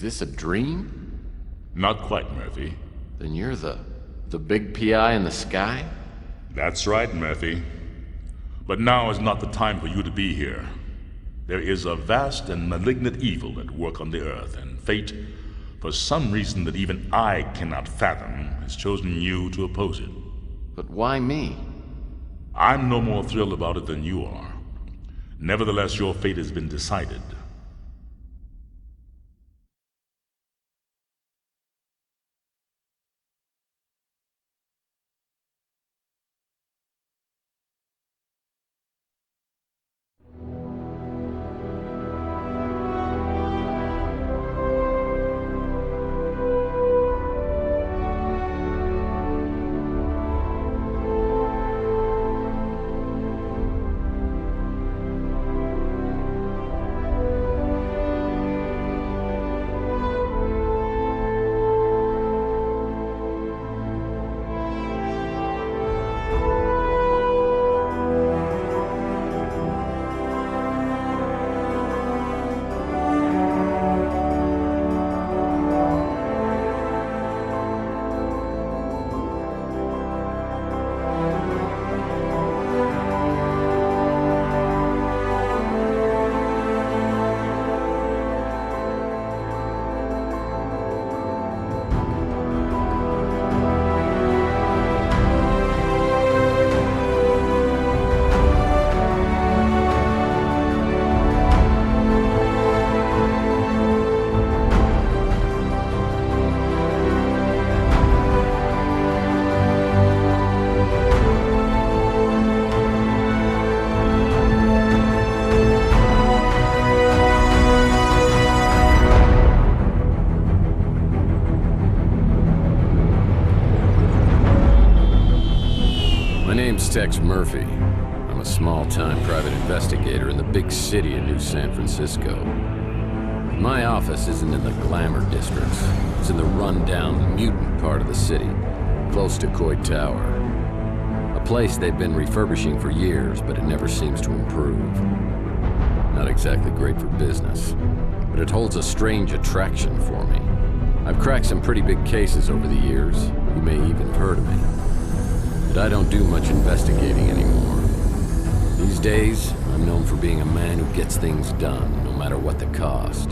this a dream? Not quite, Murphy. Then you're the big PI in the sky? That's right, Murphy. But now is not the time for you to be here. There is a vast and malignant evil at work on the Earth, and fate, for some reason that even I cannot fathom, has chosen you to oppose it. But why me? I'm no more thrilled about it than you are. Nevertheless, your fate has been decided. Tex Murphy. I'm a small-time private investigator in the big city of New San Francisco. My office isn't in the glamour districts. It's in the run-down, mutant part of the city, close to Coit Tower. A place they've been refurbishing for years, but it never seems to improve. Not exactly great for business, but it holds a strange attraction for me. I've cracked some pretty big cases over the years. You may even have heard of me. But I don't do much investigating anymore. These days, I'm known for being a man who gets things done, no matter what the cost.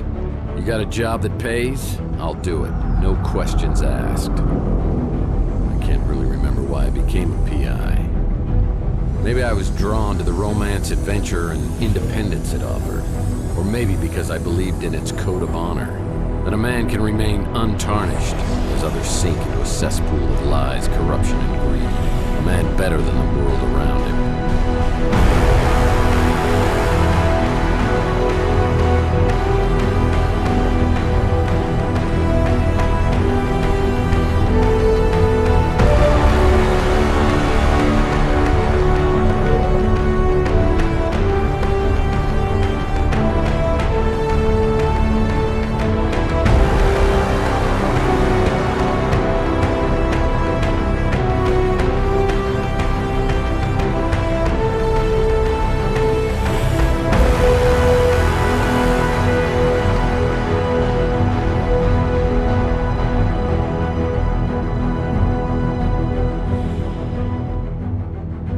You got a job that pays? I'll do it. No questions asked. I can't really remember why I became a PI. Maybe I was drawn to the romance, adventure, and independence it offered. Or maybe because I believed in its code of honor. That a man can remain untarnished as others sink into a cesspool of lies, corruption, and greed. A man better than the world around him.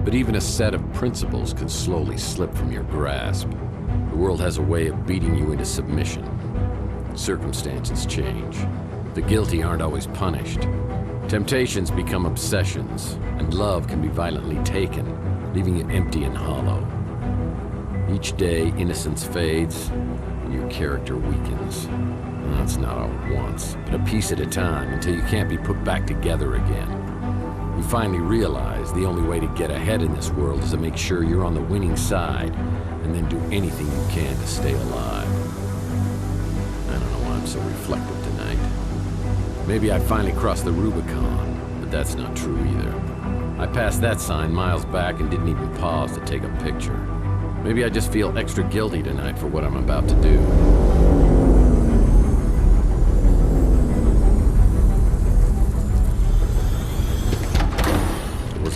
But even a set of principles could slowly slip from your grasp. The world has a way of beating you into submission. Circumstances change. The guilty aren't always punished. Temptations become obsessions, and love can be violently taken, leaving it empty and hollow. Each day, innocence fades, and your character weakens. That's not all at once, but a piece at a time, until you can't be put back together again. You finally realize the only way to get ahead in this world is to make sure you're on the winning side, and then do anything you can to stay alive. I don't know why I'm so reflective tonight. Maybe I finally crossed the Rubicon, but that's not true either. I passed that sign miles back and didn't even pause to take a picture. Maybe I just feel extra guilty tonight for what I'm about to do.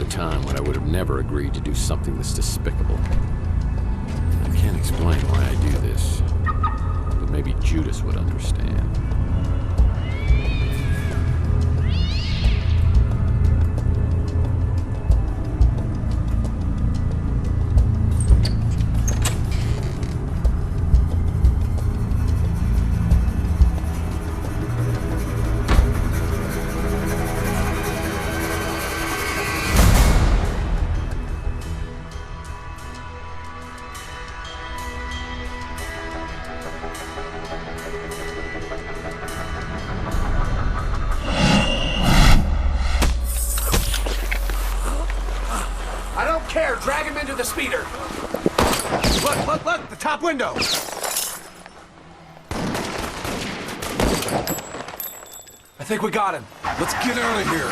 Time when I would have never agreed to do something this despicable. I can't explain why I do this, but maybe Judas would understand. care! Drag him into the speeder! Look! The top window! I think we got him. Let's get out of here.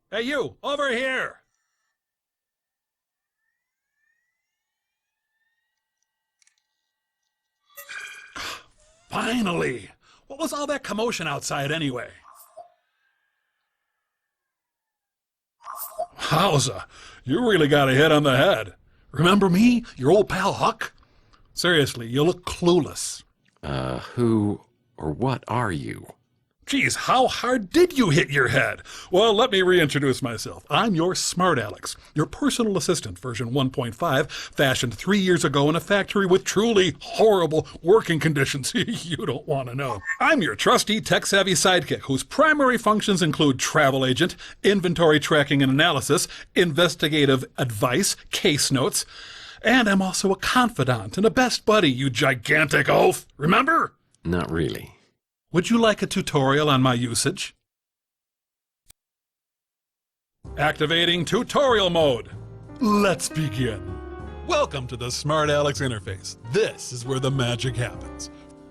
Hey, you! Over here! Finally! What was all that commotion outside anyway? Wowza! You really got a hit on the head. Remember me? Your old pal Huck? Seriously, you look clueless. Who or what are you? Geez, how hard did you hit your head? Well, let me reintroduce myself. I'm your Smart Alex, your personal assistant, version 1.5, fashioned 3 years ago in a factory with truly horrible working conditions you don't want to know. I'm your trusty, tech-savvy sidekick, whose primary functions include travel agent, inventory tracking and analysis, investigative advice, case notes, and I'm also a confidant and a best buddy, you gigantic oaf. Remember? Not really. Would you like a tutorial on my usage? Activating tutorial mode. Let's begin. Welcome to the Smart Alex interface. This is where the magic happens.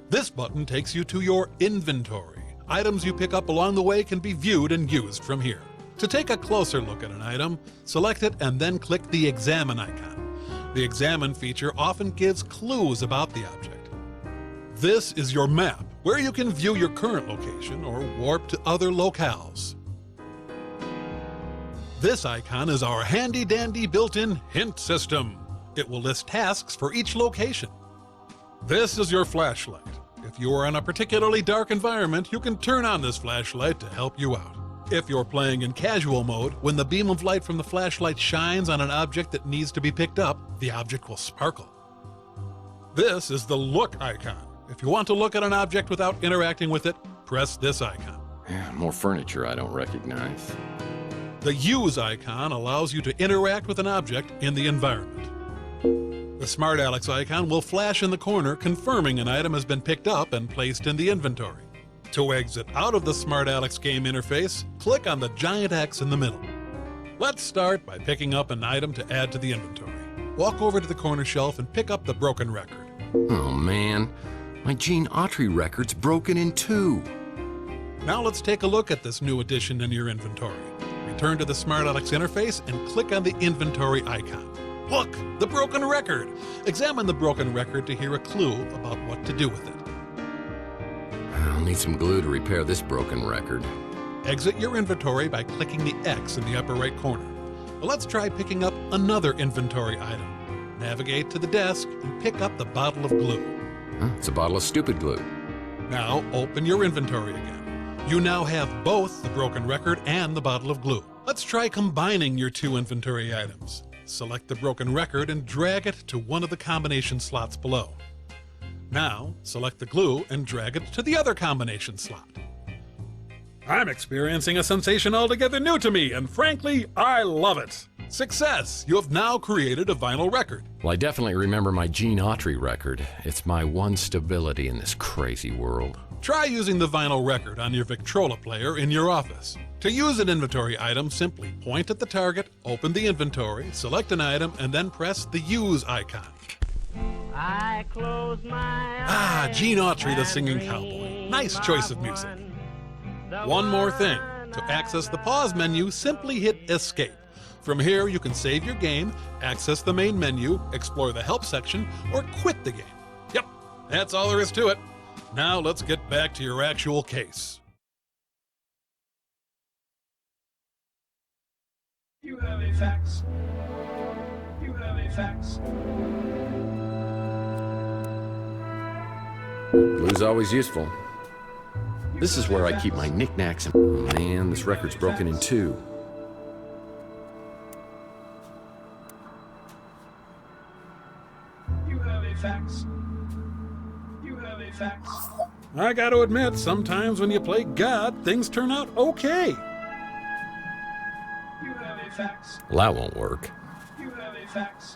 This button takes you to your inventory. Items you pick up along the way can be viewed and used from here. To take a closer look at an item, select it and then click the Examine icon. The Examine feature often gives clues about the object. This is your map, where you can view your current location or warp to other locales. This icon is our handy-dandy built-in hint system. It will list tasks for each location. This is your flashlight. If you are in a particularly dark environment, you can turn on this flashlight to help you out. If you're playing in casual mode, when the beam of light from the flashlight shines on an object that needs to be picked up, the object will sparkle. This is the Look icon. If you want to look at an object without interacting with it, press this icon. Yeah, more furniture I don't recognize. The Use icon allows you to interact with an object in the environment. The Smart Alex icon will flash in the corner, confirming an item has been picked up and placed in the inventory. To exit out of the Smart Alex game interface, click on the giant X in the middle. Let's start by picking up an item to add to the inventory. Walk over to the corner shelf and pick up the broken record. Oh man, my Gene Autry record's broken in two. Now let's take a look at this new addition in your inventory. Return to the Smart Alex interface and click on the inventory icon. Look, the broken record. Examine the broken record to hear a clue about what to do with it. I'll need some glue to repair this broken record. Exit your inventory by clicking the X in the upper right corner. Let's try picking up another inventory item. Navigate to the desk and pick up the bottle of glue. It's a bottle of stupid glue. Now open your inventory again. You now have both the broken record and the bottle of glue. Let's try combining your two inventory items. Select the broken record and drag it to one of the combination slots below. Now, select the glue and drag it to the other combination slot. I'm experiencing a sensation altogether new to me, and frankly, I love it. Success! You have now created a vinyl record. Well, I definitely remember my Gene Autry record. It's my one stability in this crazy world. Try using the vinyl record on your Victrola player in your office. To use an inventory item, simply point at the target, open the inventory, select an item, and then press the Use icon. I close my eyes. Gene Autry, the singing cowboy. Nice choice of music. One more thing. To access the pause menu, simply hit Escape. From here, you can save your game, access the main menu, explore the help section, or quit the game. Yep, that's all there is to it. Now let's get back to your actual case. You have a fax. You have a fax. Glue's always useful. This is where I keep my knickknacks and... Oh, man, this record's broken in two. You have a fax. You have a fax. I gotta admit, sometimes when you play God, things turn out okay. You have a fax. Well, that won't work. You have a fax.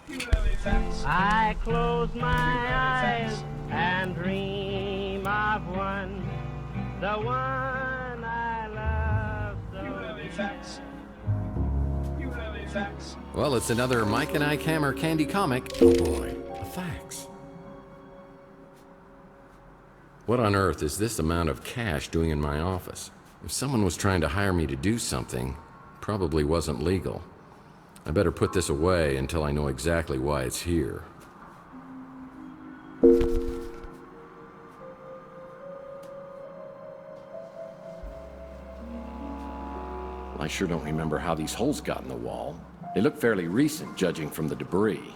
You have a fax. I close my eyes fax. and dream of one, the one I love so. You have a fax. You have a fax. Well, it's another Mike and Ike Hammer candy comic. Oh boy, a fax. What on earth is this amount of cash doing in my office? If someone was trying to hire me to do something, it probably wasn't legal. I better put this away until I know exactly why it's here. I sure don't remember how these holes got in the wall. They look fairly recent, judging from the debris.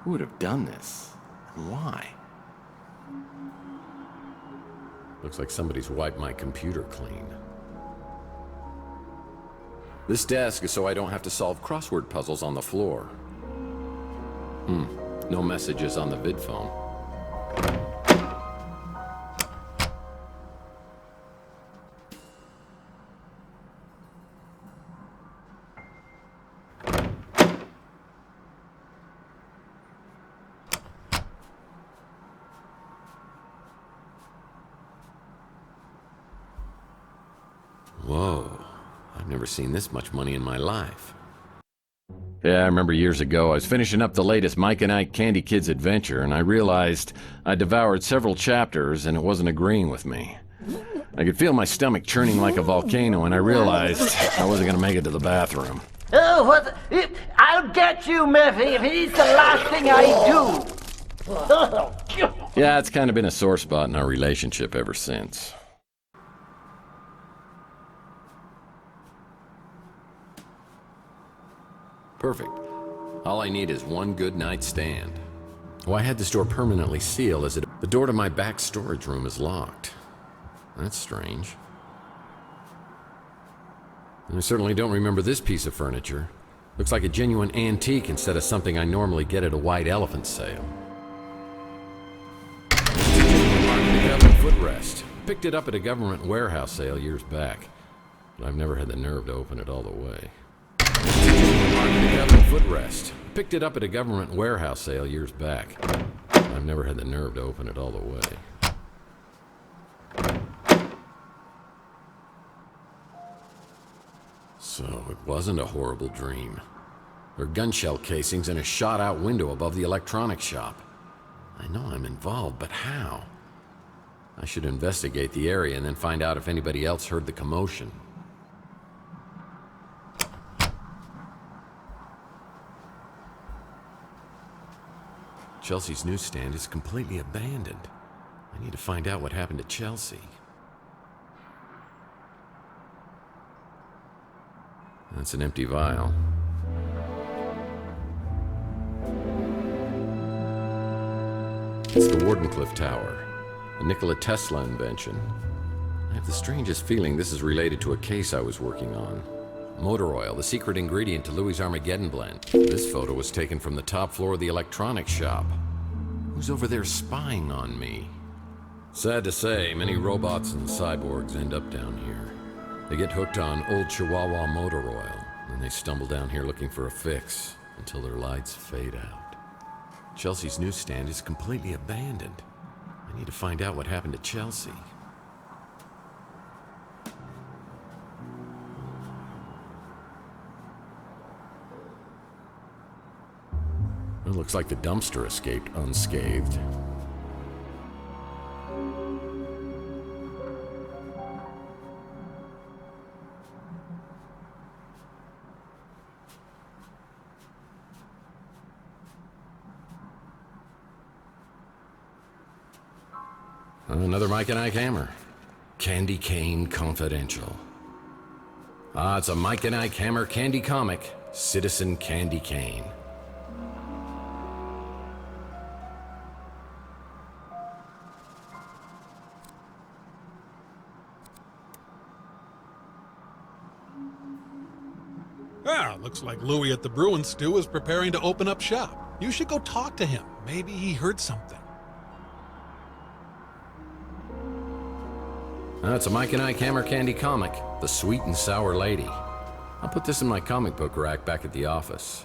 Who would have done this? And why? Looks like somebody's wiped my computer clean. This desk is so I don't have to solve crossword puzzles on the floor. No messages on the vid phone. Whoa, I've never seen this much money in my life. Yeah, I remember years ago I was finishing up the latest Mike and Ike Candy Kids adventure, and I realized I devoured several chapters and it wasn't agreeing with me. I could feel my stomach churning like a volcano, and I realized I wasn't gonna make it to the bathroom. Oh, what? I'll get you, Murphy, if it's the last thing I do. Yeah, it's kind of been a sore spot in our relationship ever since. Perfect. All I need is one good nightstand. Oh, I had this door permanently sealed as the door to my back storage room is locked. That's strange. And I certainly don't remember this piece of furniture. Looks like a genuine antique instead of something I normally get at a white elephant sale. Footrest. Picked it up at a government warehouse sale years back, but I've never had the nerve to open it all the way. Footrest. Picked it up at a government warehouse sale years back. I've never had the nerve to open it all the way. So it wasn't a horrible dream. There are gun shell casings and a shot-out window above the electronics shop. I know I'm involved, but how? I should investigate the area and then find out if anybody else heard the commotion. Chelsea's newsstand is completely abandoned. I need to find out what happened to Chelsea. That's an empty vial. It's the Wardenclyffe Tower, a Nikola Tesla invention. I have the strangest feeling this is related to a case I was working on. Motor oil, the secret ingredient to Louis' Armageddon blend. This photo was taken from the top floor of the electronics shop. Who's over there spying on me? Sad to say, many robots and cyborgs end up down here. They get hooked on old Chihuahua motor oil, and they stumble down here looking for a fix until their lights fade out. Chelsea's newsstand is completely abandoned. I need to find out what happened to Chelsea. It looks like the dumpster escaped unscathed. Another Mike and Ike Hammer. Candy Cane Confidential. It's a Mike and Ike Hammer candy comic. Citizen Candy Cane. Looks like Louis at the Bruin Stew is preparing to open up shop. You should go talk to him. Maybe he heard something. It's a Mike and Ike Hammer Candy comic, The Sweet and Sour Lady. I'll put this in my comic book rack back at the office.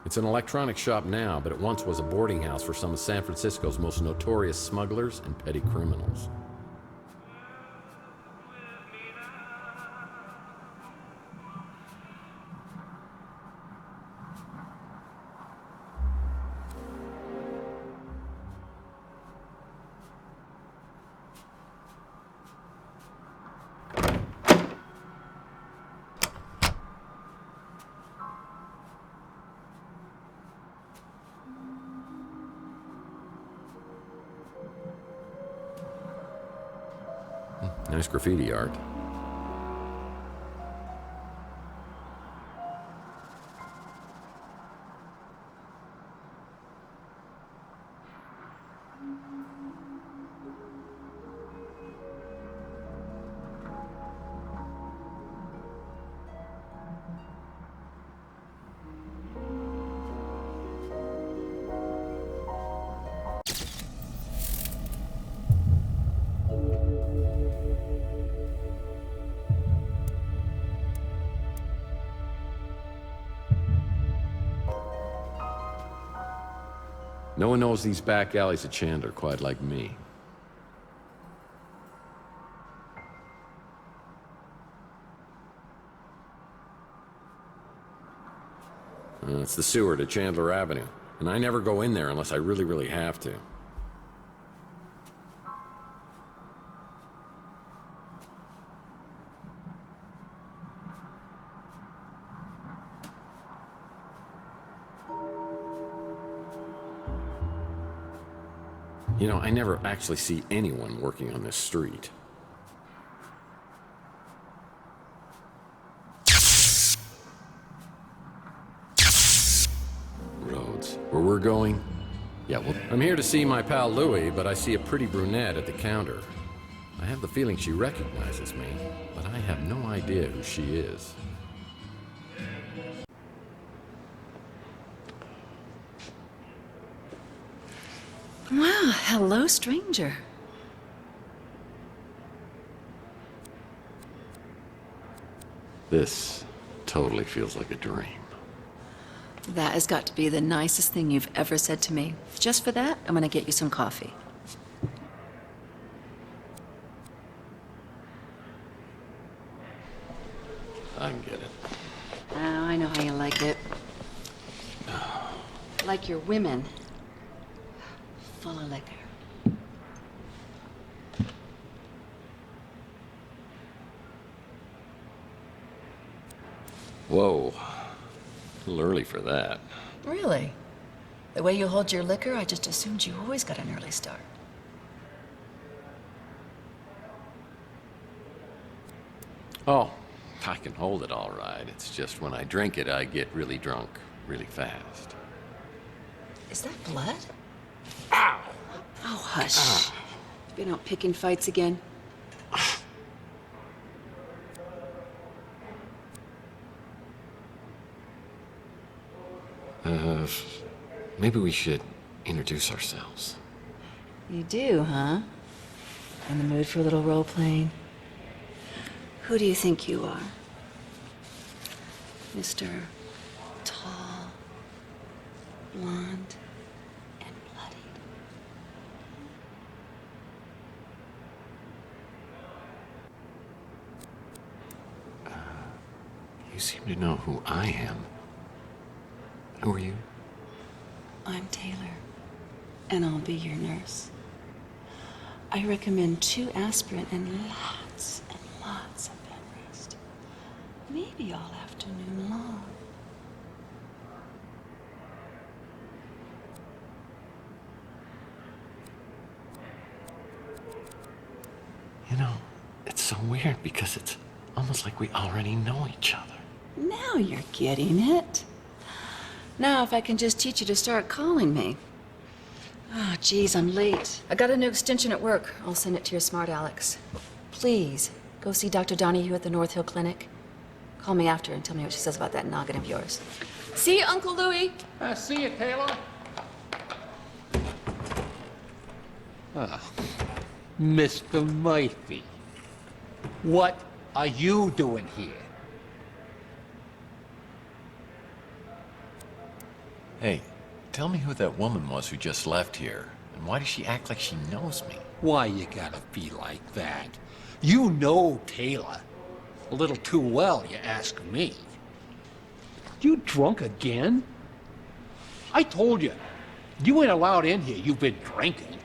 It's an electronics shop now, but it once was a boarding house for some of San Francisco's most notorious smugglers and petty criminals. Nice graffiti art. No one knows these back alleys of Chandler quite like me. It's the sewer to Chandler Avenue, and I never go in there unless I really have to. You know, I never actually see anyone working on this street. Roads. Where we're going? Yeah, well, I'm here to see my pal Louie, but I see a pretty brunette at the counter. I have the feeling she recognizes me, but I have no idea who she is. Well, hello, stranger. This totally feels like a dream. That has got to be the nicest thing you've ever said to me. Just for that, I'm gonna get you some coffee. I can get it. Oh, I know how you like it. Like your women. Full of liquor. Whoa. A little early for that. Really? The way you hold your liquor, I just assumed you always got an early start. Oh, I can hold it all right. It's just when I drink it, I get really drunk really fast. Is that blood? Ow! Oh, hush. Been out picking fights again? Maybe we should introduce ourselves. You do, huh? In the mood for a little role-playing? Who do you think you are? Mr. Tall, blonde, and bloodied. You seem to know who I am. Who are you? I'm Taylor, and I'll be your nurse. I recommend 2 aspirin and lots of bed rest. Maybe all afternoon long. weird because it's almost like we already know each other. Now you're getting it. Now if I can just teach you to start calling me. Oh, geez, I'm late. I got a new extension at work. I'll send it to your smart Alex. Please, go see Dr. Donahue at the North Hill Clinic. Call me after and tell me what she says about that noggin of yours. See you, Uncle Louie. See you, Taylor. Mr. Murphy, what are you doing here? Hey, tell me who that woman was who just left here, and why does she act like she knows me? Why you gotta be like that? You know Taylor. A little too well, you ask me. You drunk again? I told you, you ain't allowed in here. You've been drinking.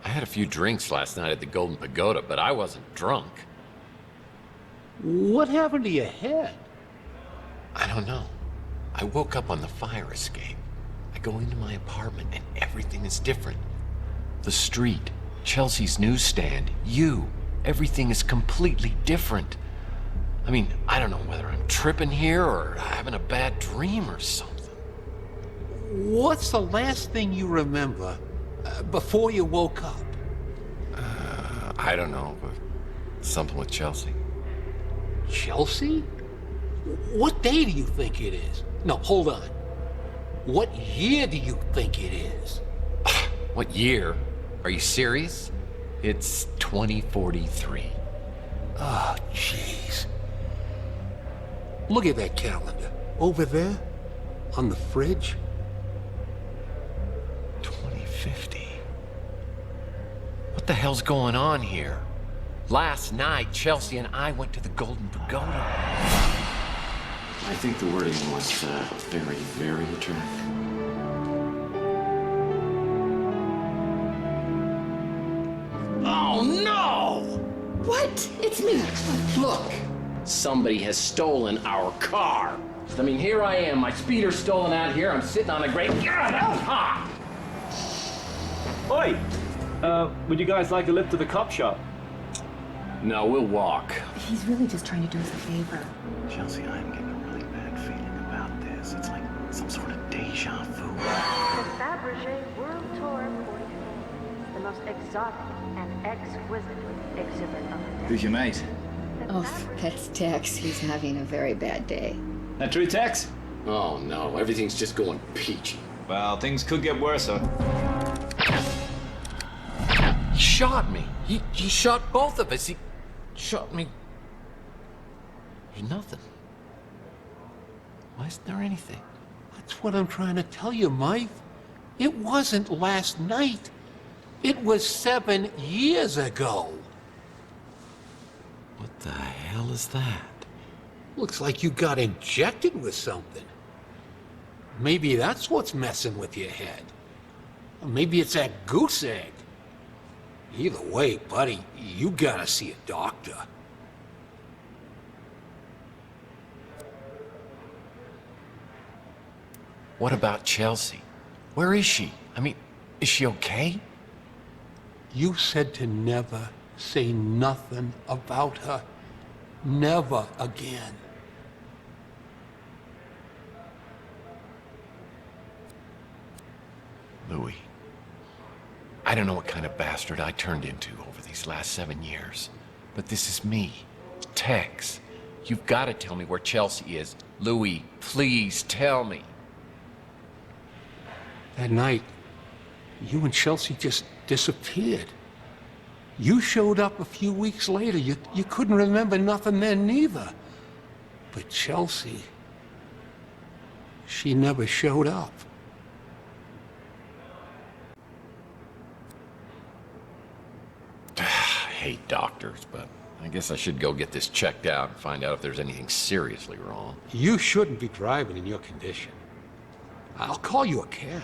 I had a few drinks last night at the Golden Pagoda, but I wasn't drunk. What happened to your head? I don't know. I woke up on the fire escape. I go into my apartment and everything is different. The street, Chelsea's newsstand, you, everything is completely different. I mean, I don't know whether I'm tripping here or having a bad dream or something. What's the last thing you remember before you woke up? I don't know, but something with Chelsea. Chelsea? What day do you think it is? No, hold on. What year do you think it is? What year? Are you serious? It's 2043. Oh, jeez. Look at that calendar. Over there, on the fridge. 2050. What the hell's going on here? Last night, Chelsea and I went to the Golden Pagoda. I think the wording was very, very attractive. Oh, no! What? It's me. Look, somebody has stolen our car. I mean, here I am, my speeder's stolen out here. I'm sitting on a great... God, that was hot! Oi! Would you guys like a lift to the cop shop? No, we'll walk. He's really just trying to do us a favor. Chelsea, I'm getting a really bad feeling about this. It's like some sort of deja vu. The Fabergé World Tour 44, the most exotic and exquisite exhibit of the day. Who's your mate? Oh, that's Tex. He's having a very bad day. That true, Tex? Oh, no. Everything's just going peachy. Well, things could get worse, huh? He shot me. He shot both of us. He shot me. There's nothing. Why isn't there anything? That's what I'm trying to tell you, Mike. It wasn't last night. It was 7 years ago. What the hell is that? Looks like you got injected with something. Maybe that's what's messing with your head. Or maybe it's that goose egg. Either way, buddy, you gotta see a doctor. What about Chelsea? Where is she? I mean, is she okay? You said to never say nothing about her. Never again. Louis, I don't know what kind of bastard I turned into over these last 7 years, but this is me, Tex. You've got to tell me where Chelsea is. Louis, please tell me. That night, you and Chelsea just disappeared. You showed up a few weeks later. You couldn't remember nothing then neither. But Chelsea, she never showed up. I hate doctors, but I guess I should go get this checked out and find out if there's anything seriously wrong. You shouldn't be driving in your condition. I'll call you a cab.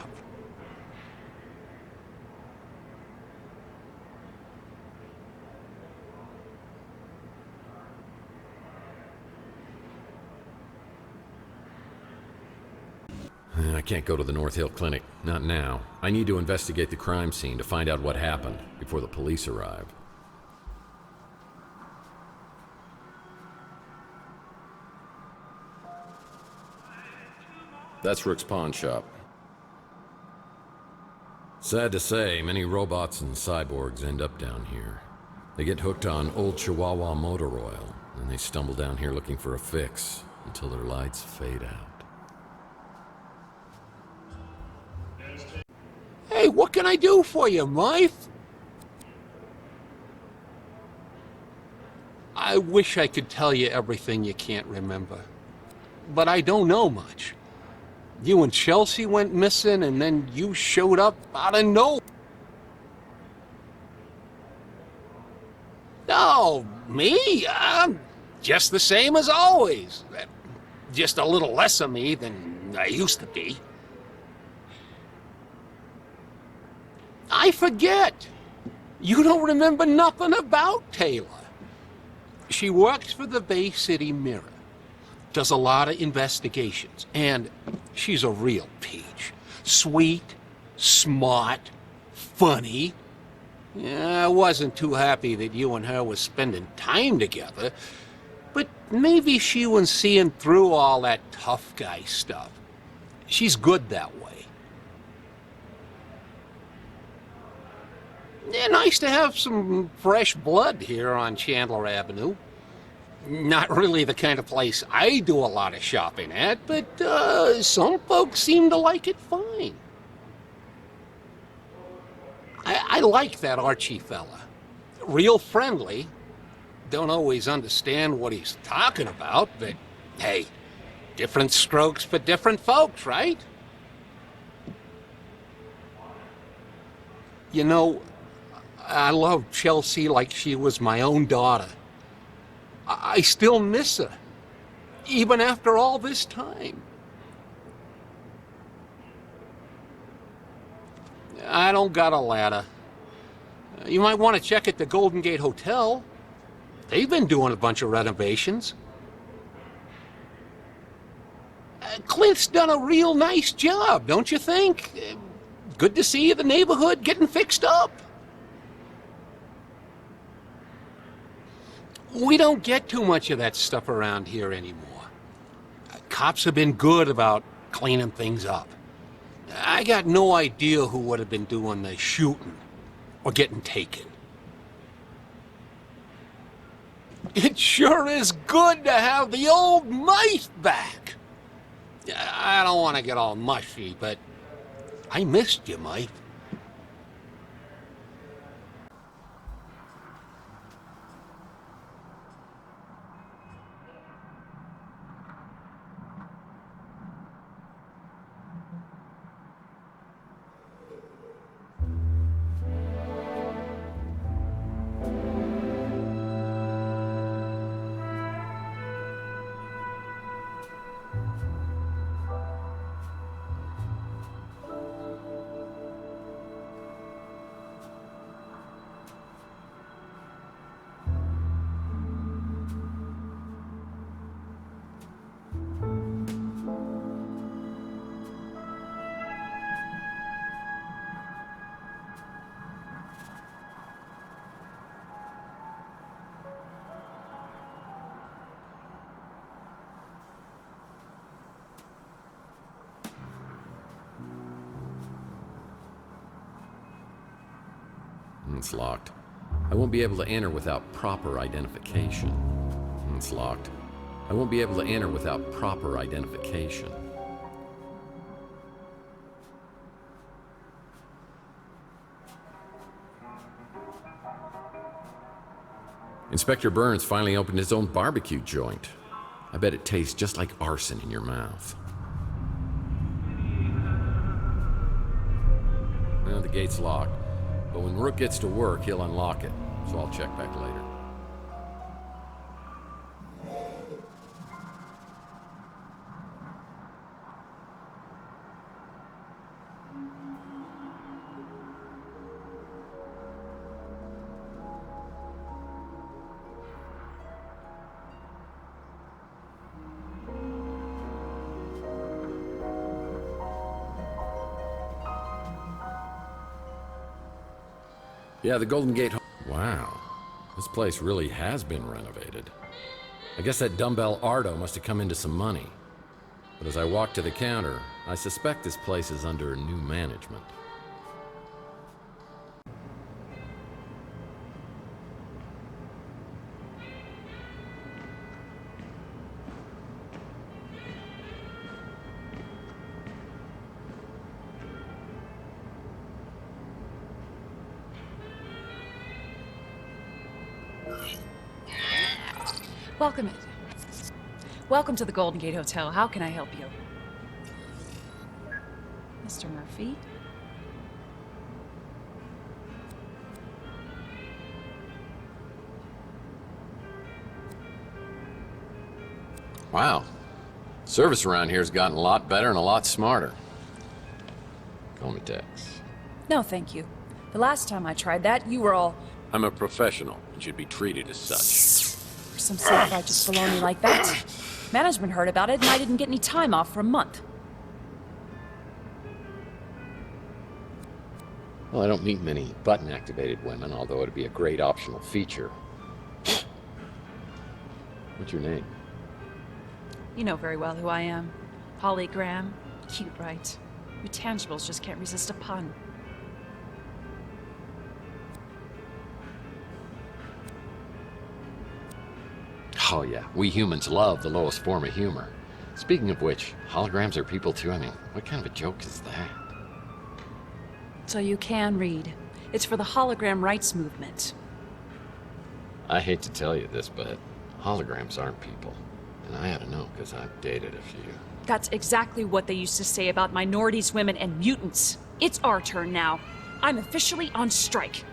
I can't go to the North Hill Clinic. Not now. I need to investigate the crime scene to find out what happened before the police arrive. That's Rook's pawn shop. Sad to say, many robots and cyborgs end up down here. They get hooked on old Chihuahua motor oil, and they stumble down here looking for a fix until their lights fade out. Hey, what can I do for you, Murph? I wish I could tell you everything you can't remember, but I don't know much. You and Chelsea went missing, and then you showed up out of nowhere. No, me? I'm just the same as always. Just a little less of me than I used to be. I forget. You don't remember nothing about Taylor. She works for the Bay City Mirror. Does a lot of investigations, and she's a real peach. Sweet, smart, funny. Yeah, I wasn't too happy that you and her were spending time together, but maybe she was seeing through all that tough guy stuff. She's good that way. Yeah, nice to have some fresh blood here on Chandler Avenue. Not really the kind of place I do a lot of shopping at, but some folks seem to like it fine. I like that Archie fella. Real friendly. Don't always understand what he's talking about, but hey, different strokes for different folks, right? You know, I love Chelsea like she was my own daughter. I still miss her, even after all this time. I don't got a ladder. You might want to check at the Golden Gate Hotel. They've been doing a bunch of renovations. Clint's done a real nice job, don't you think? Good to see the neighborhood getting fixed up. We don't get too much of that stuff around here anymore. Cops have been good about cleaning things up. I got no idea who would have been doing the shooting or getting taken. It sure is good to have the old mice back. I don't want to get all mushy, but I missed you, Mike. It's locked. I won't be able to enter without proper identification. It's locked. I won't be able to enter without proper identification. Inspector Burns finally opened his own barbecue joint. I bet it tastes just like arson in your mouth. Well, the gate's locked, but when Rook gets to work, he'll unlock it, so I'll check back later. Yeah, the Golden Gate... Wow. This place really has been renovated. I guess that dumbbell Ardo must have come into some money. But as I walk to the counter, I suspect this place is under new management. Welcome to the Golden Gate Hotel. How can I help you? Mr. Murphy? Wow. Service around here has gotten a lot better and a lot smarter. Call me Tex. No, thank you. The last time I tried that, you were all... I'm a professional and should be treated as such. For some self-righteous baloney like that. Management heard about it and I didn't get any time off for a month. Well, I don't meet many button-activated women, although it'd be a great optional feature. What's your name? You know very well who I am. Holly Graham. Cute, right? You tangibles just can't resist a pun. Oh yeah, we humans love the lowest form of humor. Speaking of which, holograms are people too. I mean, what kind of a joke is that? So you can read. It's for the hologram rights movement. I hate to tell you this, but holograms aren't people. And I ought to know, because I've dated a few. That's exactly what they used to say about minorities, women, and mutants. It's our turn now. I'm officially on strike.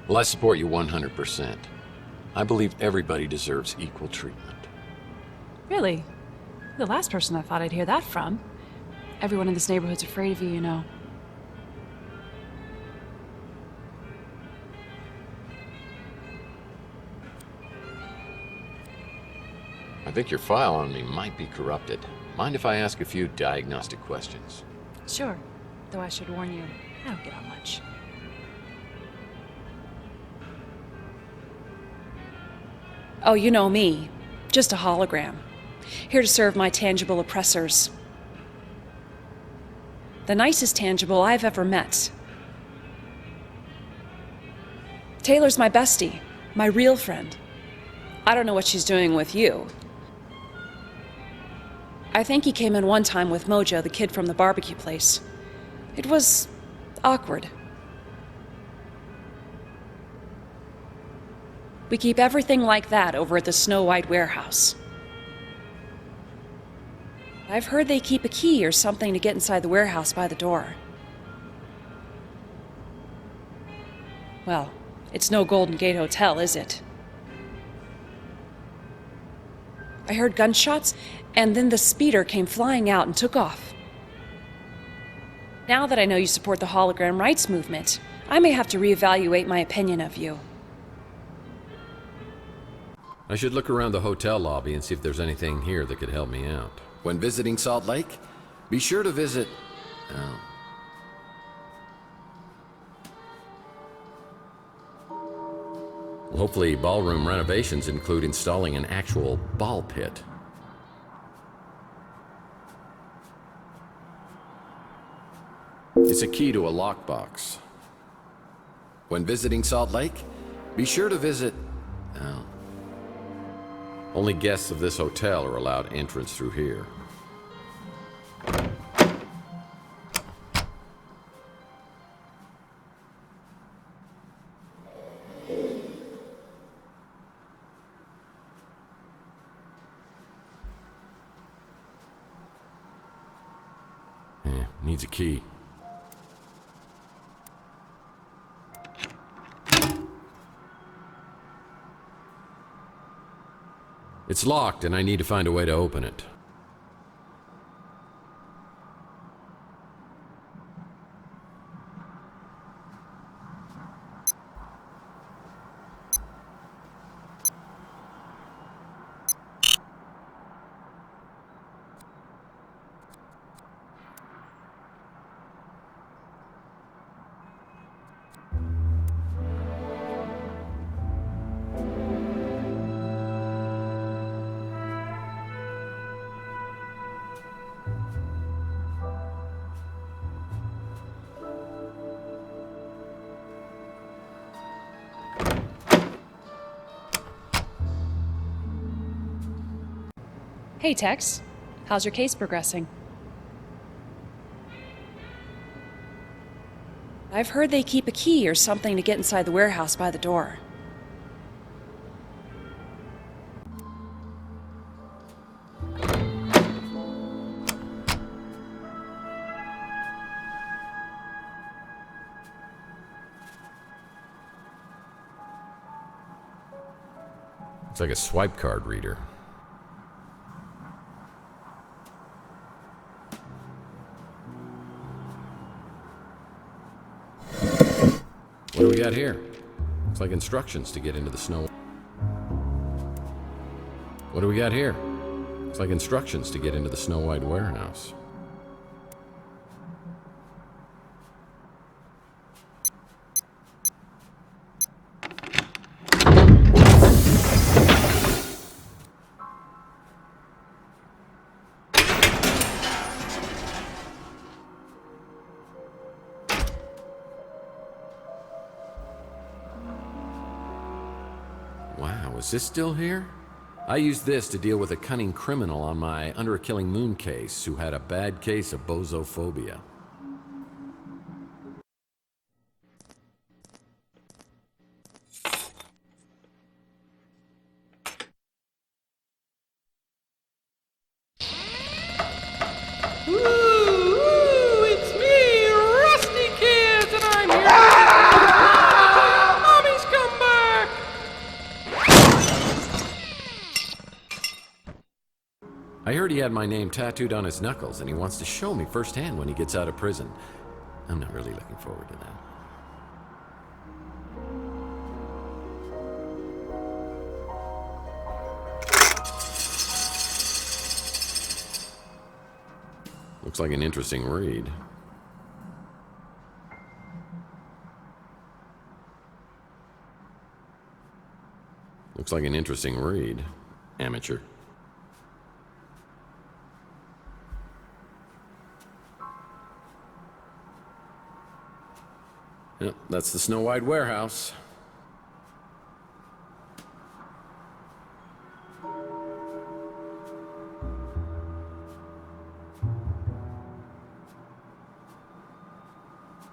Well, I support you 100%. I believe everybody deserves equal treatment. Really? You're the last person I thought I'd hear that from. Everyone in this neighborhood's afraid of you, you know. I think your file on me might be corrupted. Mind if I ask a few diagnostic questions? Sure. Though I should warn you, I don't get on much. Oh, you know me. Just a hologram. Here to serve my tangible oppressors. The nicest tangible I've ever met. Taylor's my bestie. My real friend. I don't know what she's doing with you. I think he came in one time with Mojo, the kid from the barbecue place. It was awkward. We keep everything like that over at the Snow White warehouse. I've heard they keep a key or something to get inside the warehouse by the door. Well, it's no Golden Gate Hotel, is it? I heard gunshots, and then the speeder came flying out and took off. Now that I know you support the hologram rights movement, I may have to reevaluate my opinion of you. I should look around the hotel lobby and see if there's anything here that could help me out. When visiting Salt Lake, be sure to visit... Well, hopefully ballroom renovations include installing an actual ball pit. It's a key to a lockbox. When visiting Salt Lake, be sure to visit... Only guests of this hotel are allowed entrance through here. Needs a key. It's locked, and I need to find a way to open it. Hey, Tex. How's your case progressing? I've heard they keep a key or something to get inside the warehouse by the door. It's like a swipe card reader. What do we got here? It's like instructions to get into the snow. What do we got here? It's like instructions to get into the Snow White warehouse. Wow, is this still here? I used this to deal with a cunning criminal on my Under a Killing Moon case who had a bad case of bozophobia. It's me, Rusty Kids, and I'm here. Mommy's come back. I heard he had my name tattooed on his knuckles, and he wants to show me firsthand when he gets out of prison. I'm not really looking forward to that. Looks like an interesting read. Looks like an interesting read. Amateur. Yep, that's the Snow White warehouse.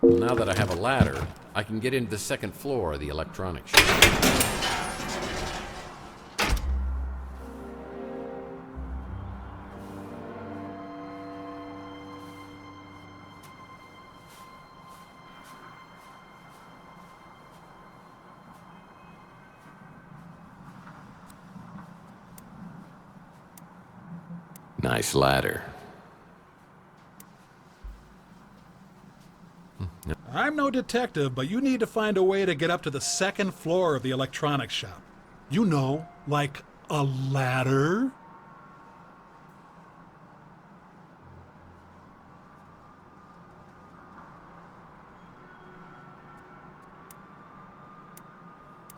Now that I have a ladder, I can get into the second floor of the electronics shop. Nice ladder. I'm no detective, but you need to find a way to get up to the second floor of the electronics shop. You know, like a ladder.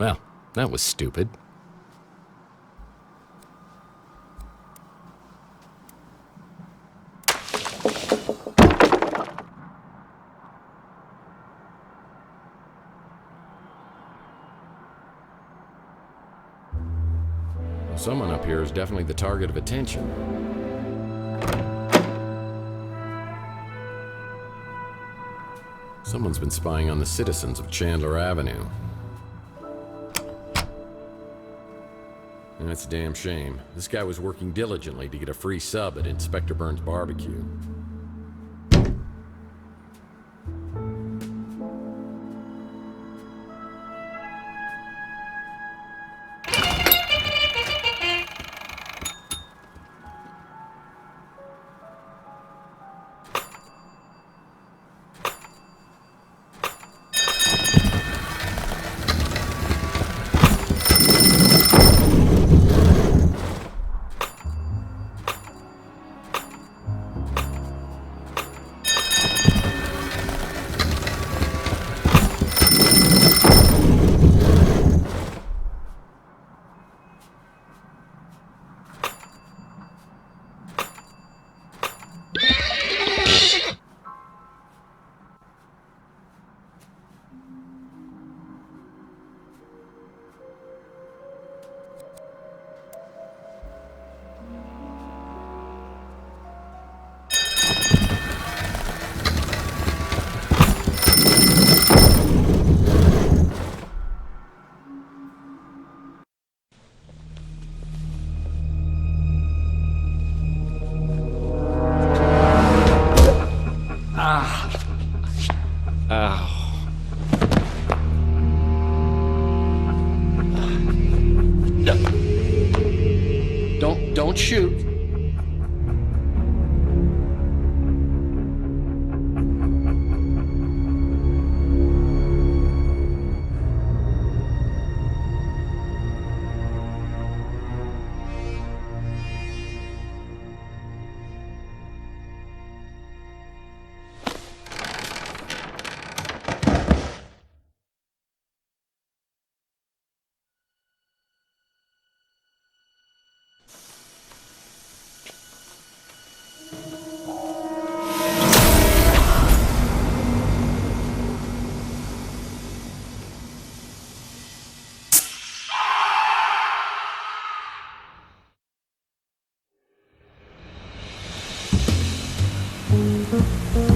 Well, that was stupid. Someone up here is definitely the target of attention. Someone's been spying on the citizens of Chandler Avenue. That's a damn shame. This guy was working diligently to get a free sub at Inspector Burns' barbecue. Thank you.